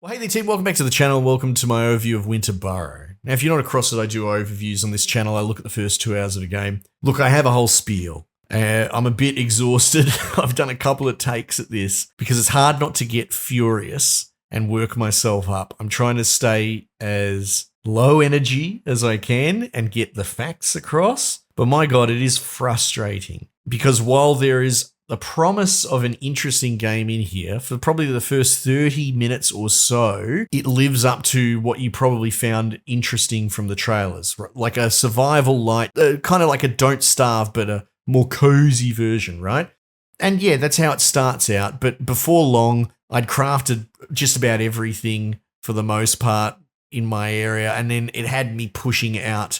Well, hey there team, welcome back to the channel. Welcome to my overview of Winter Burrow. Now, if you're not across it, I do overviews on this channel. I look at the first 2 hours of a game. Look, I have a whole spiel. I'm a bit exhausted. I've done a couple of takes at this because it's hard not to get furious and work myself up. I'm trying to stay as low energy as I can and get the facts across. But my God, it is frustrating because while there is the promise of an interesting game in here, for probably the first 30 minutes or so, it lives up to what you probably found interesting from the trailers. Right? Like a survival light, kind of like a Don't Starve, but a more cozy version, right? And yeah, that's how it starts out. But before long, I'd crafted just about everything for the most part in my area, and then it had me pushing out,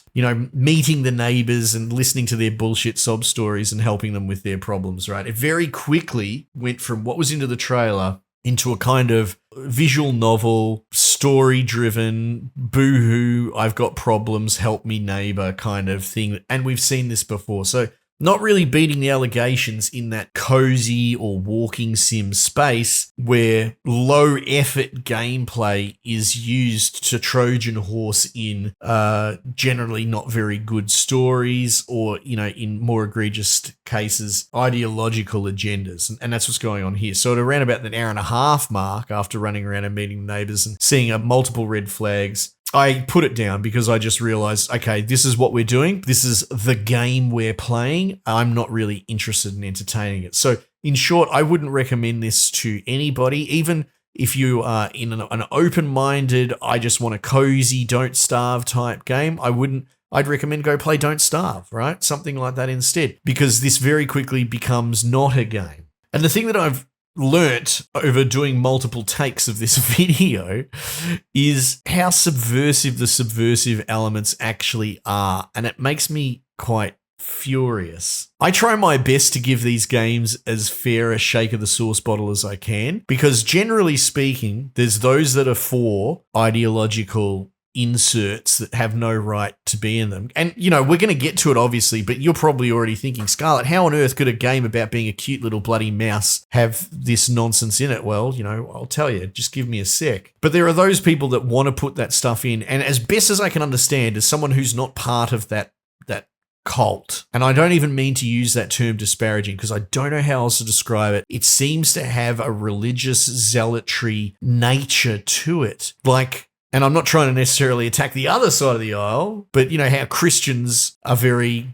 meeting the neighbors and listening to their bullshit sob stories and helping them with their problems, right? It very quickly went from what was into the trailer into a kind of visual novel, story-driven, boo-hoo, I've got problems, help me neighbor kind of thing. And we've seen this before. So not really beating the allegations in that cozy or walking sim space where low effort gameplay is used to Trojan horse in generally not very good stories or, in more egregious cases, ideological agendas. And that's what's going on here. So at around about the hour and a half mark after running around and meeting neighbors and seeing multiple red flags, I put it down because I just realized, okay, this is what we're doing. This is the game we're playing. I'm not really interested in entertaining it. So in short, I wouldn't recommend this to anybody, even if you are in an open-minded, I just want a cozy, don't starve type game. I'd recommend go play Don't Starve, right? Something like that instead, because this very quickly becomes not a game. And the thing that I've learnt over doing multiple takes of this video is how subversive the subversive elements actually are, and it makes me quite furious. I try my best to give these games as fair a shake of the sauce bottle as I can, because generally speaking, there's those that are for ideological inserts that have no right to be in them. And, we're going to get to it, obviously, but you're probably already thinking, Scarlett, how on earth could a game about being a cute little bloody mouse have this nonsense in it? Well, I'll tell you, just give me a sec. But there are those people that want to put that stuff in. And as best as I can understand, as someone who's not part of that cult, and I don't even mean to use that term disparaging because I don't know how else to describe it. It seems to have a religious zealotry nature to it. And I'm not trying to necessarily attack the other side of the aisle, but how Christians are very,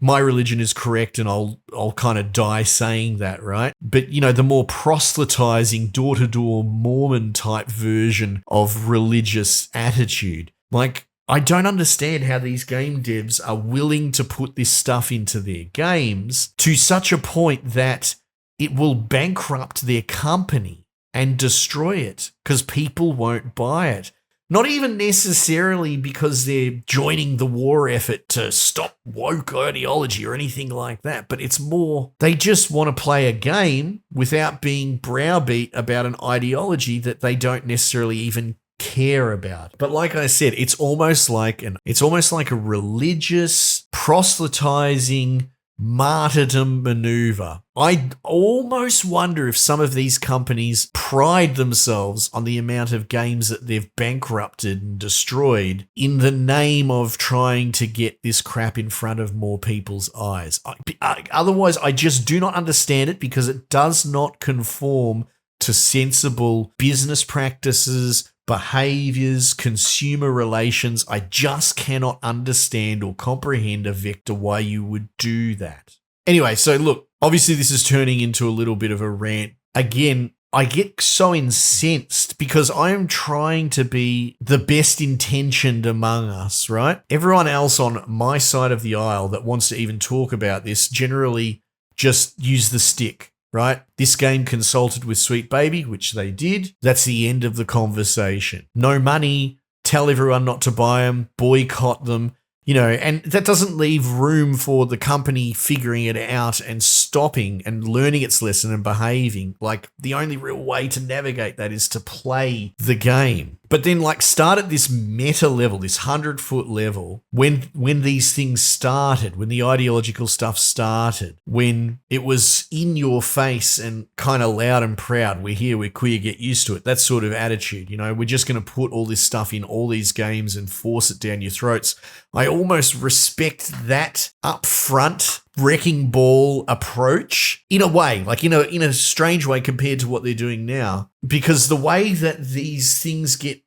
my religion is correct and I'll kind of die saying that, right? But, the more proselytizing door-to-door Mormon type version of religious attitude, I don't understand how these game devs are willing to put this stuff into their games to such a point that it will bankrupt their company and destroy it because people won't buy it. Not even necessarily because they're joining the war effort to stop woke ideology or anything like that, but it's more they just want to play a game without being browbeat about an ideology that they don't necessarily even care about. But like I said, it's almost like a religious proselytizing martyrdom maneuver. I almost wonder if some of these companies pride themselves on the amount of games that they've bankrupted and destroyed in the name of trying to get this crap in front of more people's eyes. Otherwise, I just do not understand it because it does not conform to sensible business practices, behaviors, consumer relations. I just cannot understand or comprehend a vector why you would do that. Anyway, so look, obviously this is turning into a little bit of a rant. Again, I get so incensed because I am trying to be the best intentioned among us, right? Everyone else on my side of the aisle that wants to even talk about this generally just use the stick. Right? This game consulted with Sweet Baby, which they did. That's the end of the conversation. No money, tell everyone not to buy them, boycott them, and that doesn't leave room for the company figuring it out and stopping and learning its lesson and behaving. The only real way to navigate that is to play the game. But then like start at this meta level, this 100-foot level, when these things started, when the ideological stuff started, when it was in your face and kind of loud and proud, we're here, we're queer, get used to it. That sort of attitude, we're just going to put all this stuff in all these games and force it down your throats. I almost respect that upfront wrecking ball approach in a way, like in a strange way compared to what they're doing now, because the way that these things get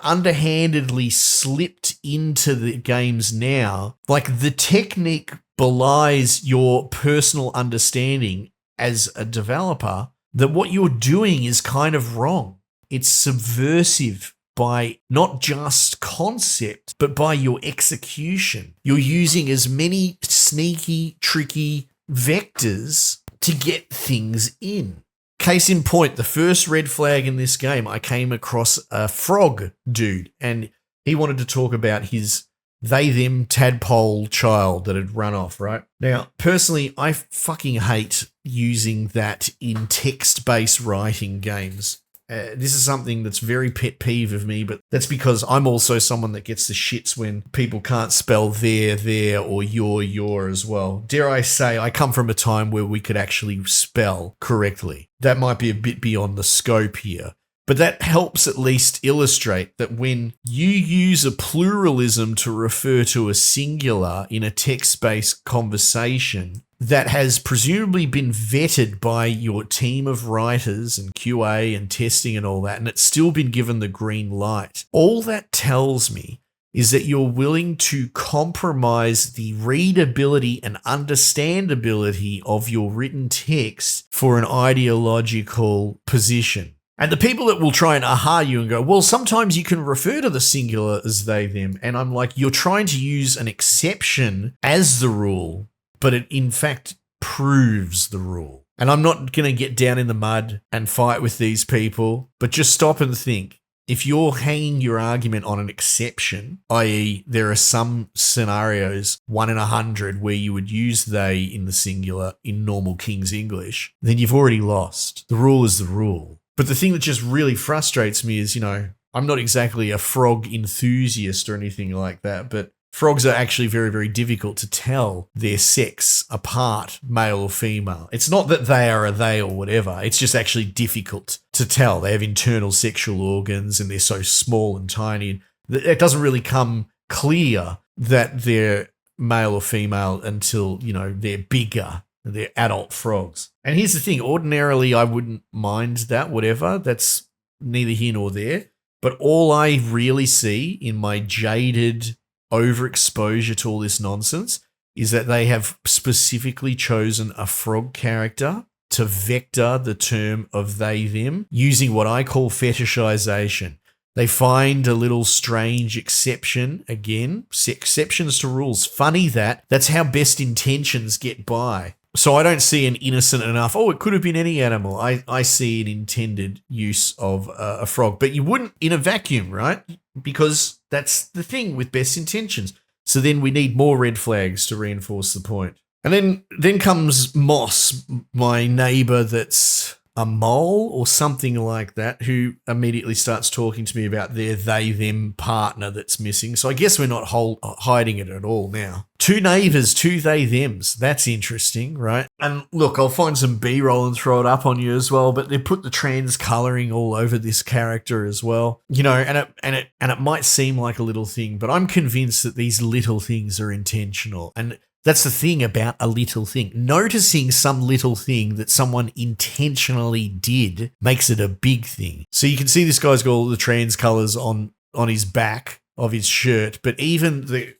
underhandedly slipped into the games now, like the technique belies your personal understanding as a developer that what you're doing is kind of wrong. It's subversive by not just concept, but by your execution. You're using as many sneaky, tricky vectors to get things in. Case in point, the first red flag in this game, I came across a frog dude, and he wanted to talk about his they-them tadpole child that had run off, right? Now, personally, I fucking hate using that in text-based writing games. This is something that's very pet peeve of me, but that's because I'm also someone that gets the shits when people can't spell there, or your as well. Dare I say, I come from a time where we could actually spell correctly. That might be a bit beyond the scope here, but that helps at least illustrate that when you use a pluralism to refer to a singular in a text-based conversation, that has presumably been vetted by your team of writers and QA and testing and all that, and it's still been given the green light. All that tells me is that you're willing to compromise the readability and understandability of your written text for an ideological position. And the people that will try and aha you and go, well, sometimes you can refer to the singular as they, them. And I'm like, you're trying to use an exception as the rule, but it in fact proves the rule. And I'm not going to get down in the mud and fight with these people, but just stop and think. If you're hanging your argument on an exception, i.e. there are some scenarios, 1 in 100, where you would use they in the singular in normal King's English, then you've already lost. The rule is the rule. But the thing that just really frustrates me is, I'm not exactly a frog enthusiast or anything like that, but frogs are actually very, very difficult to tell their sex apart, male or female. It's not that they are a they or whatever. It's just actually difficult to tell. They have internal sexual organs and they're so small and tiny. It doesn't really come clear that they're male or female until, they're bigger. They're adult frogs. And here's the thing. Ordinarily, I wouldn't mind that, whatever. That's neither here nor there. But all I really see in my jaded overexposure to all this nonsense is that they have specifically chosen a frog character to vector the term of they, them, using what I call fetishization. They find a little strange exception, again, exceptions to rules. Funny that's how best intentions get by. So I don't see an innocent enough, it could have been any animal. I see an intended use of a frog. But you wouldn't in a vacuum, right? Because that's the thing with best intentions. So then we need more red flags to reinforce the point. And then comes Moss, my neighbor that's a mole or something like that, who immediately starts talking to me about their they-them partner that's missing. So I guess we're not hiding it at all now. 2 neighbors, 2 they-thems. That's interesting, right? And look, I'll find some B-roll and throw it up on you as well, but they put the trans coloring all over this character as well. And it might seem like a little thing, but I'm convinced that these little things are intentional. And that's the thing about a little thing. Noticing some little thing that someone intentionally did makes it a big thing. So you can see this guy's got all the trans colors on his back of his shirt, but even the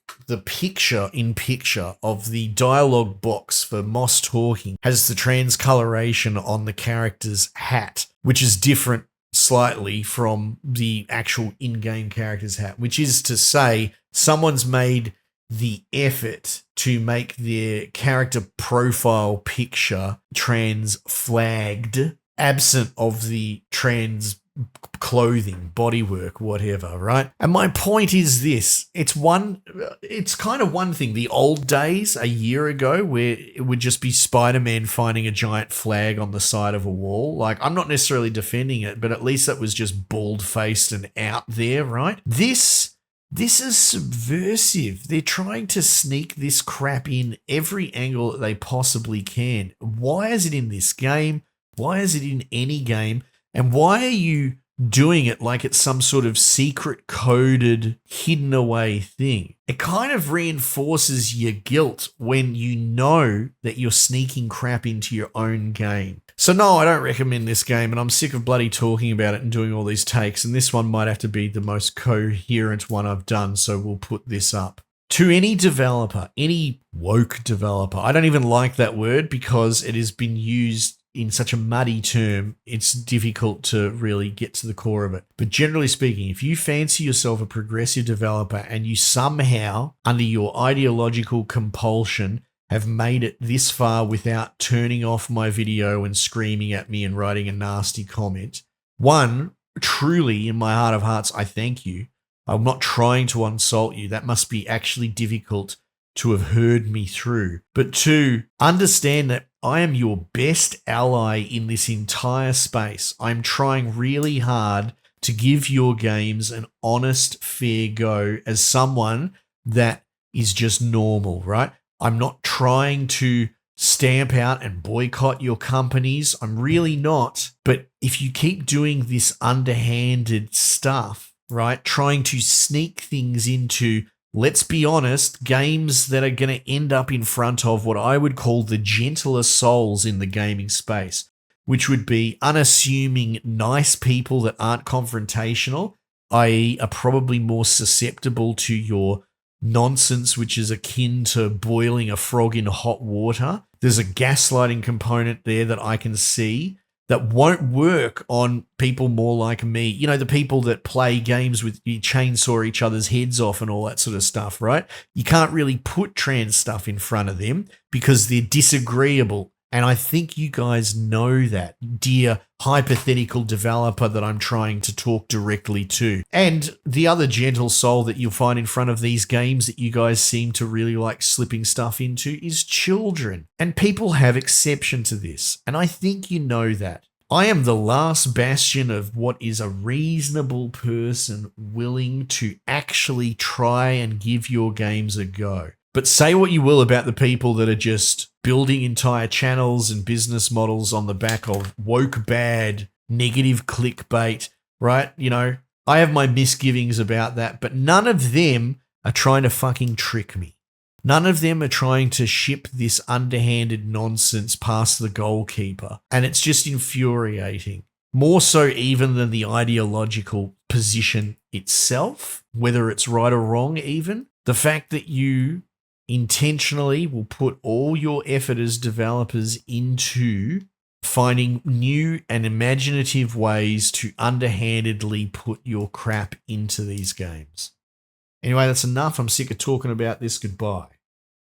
picture of the dialogue box for Moss talking has the transcoloration on the character's hat, which is different slightly from the actual in-game character's hat, which is to say someone's made the effort to make their character profile picture trans flagged, absent of the trans clothing, bodywork, whatever, right? And my point is this. It's kind of one thing. The old days, a year ago, where it would just be Spider-Man finding a giant flag on the side of a wall. Like, I'm not necessarily defending it, but at least that was just bald-faced and out there, right? This is subversive. They're trying to sneak this crap in every angle that they possibly can. Why is it in this game? Why is it in any game? And why are you doing it like it's some sort of secret coded, hidden away thing? It kind of reinforces your guilt when you know that you're sneaking crap into your own game. So no, I don't recommend this game, and I'm sick of bloody talking about it and doing all these takes, and this one might have to be the most coherent one I've done, so we'll put this up. To any developer, any woke developer, I don't even like that word because it has been used in such a muddy term, it's difficult to really get to the core of it. But generally speaking, if you fancy yourself a progressive developer and you somehow, under your ideological compulsion, have made it this far without turning off my video and screaming at me and writing a nasty comment, one, truly, in my heart of hearts, I thank you. I'm not trying to insult you. That must be actually difficult to have heard me through. But two, understand that I am your best ally in this entire space. I'm trying really hard to give your games an honest, fair go as someone that is just normal, right? I'm not trying to stamp out and boycott your companies. I'm really not. But if you keep doing this underhanded stuff, right, trying to sneak things into, let's be honest, games that are going to end up in front of what I would call the gentler souls in the gaming space, which would be unassuming, nice people that aren't confrontational, i.e. are probably more susceptible to your nonsense, which is akin to boiling a frog in hot water. There's a gaslighting component there that I can see that won't work on people more like me. You know, the people that play games with you chainsaw each other's heads off and all that sort of stuff, right? You can't really put trans stuff in front of them because they're disagreeable. And I think you guys know that, dear hypothetical developer that I'm trying to talk directly to. And the other gentle soul that you'll find in front of these games that you guys seem to really like slipping stuff into is children. And people have exception to this. And I think you know that. I am the last bastion of what is a reasonable person willing to actually try and give your games a go. But say what you will about the people that are just building entire channels and business models on the back of woke bad, negative clickbait, right? You know, I have my misgivings about that, but none of them are trying to fucking trick me. None of them are trying to ship this underhanded nonsense past the goalkeeper. And it's just infuriating. More so even than the ideological position itself, whether it's right or wrong even. The fact that you intentionally will put all your effort as developers into finding new and imaginative ways to underhandedly put your crap into these games. Anyway, that's enough. I'm sick of talking about this. Goodbye.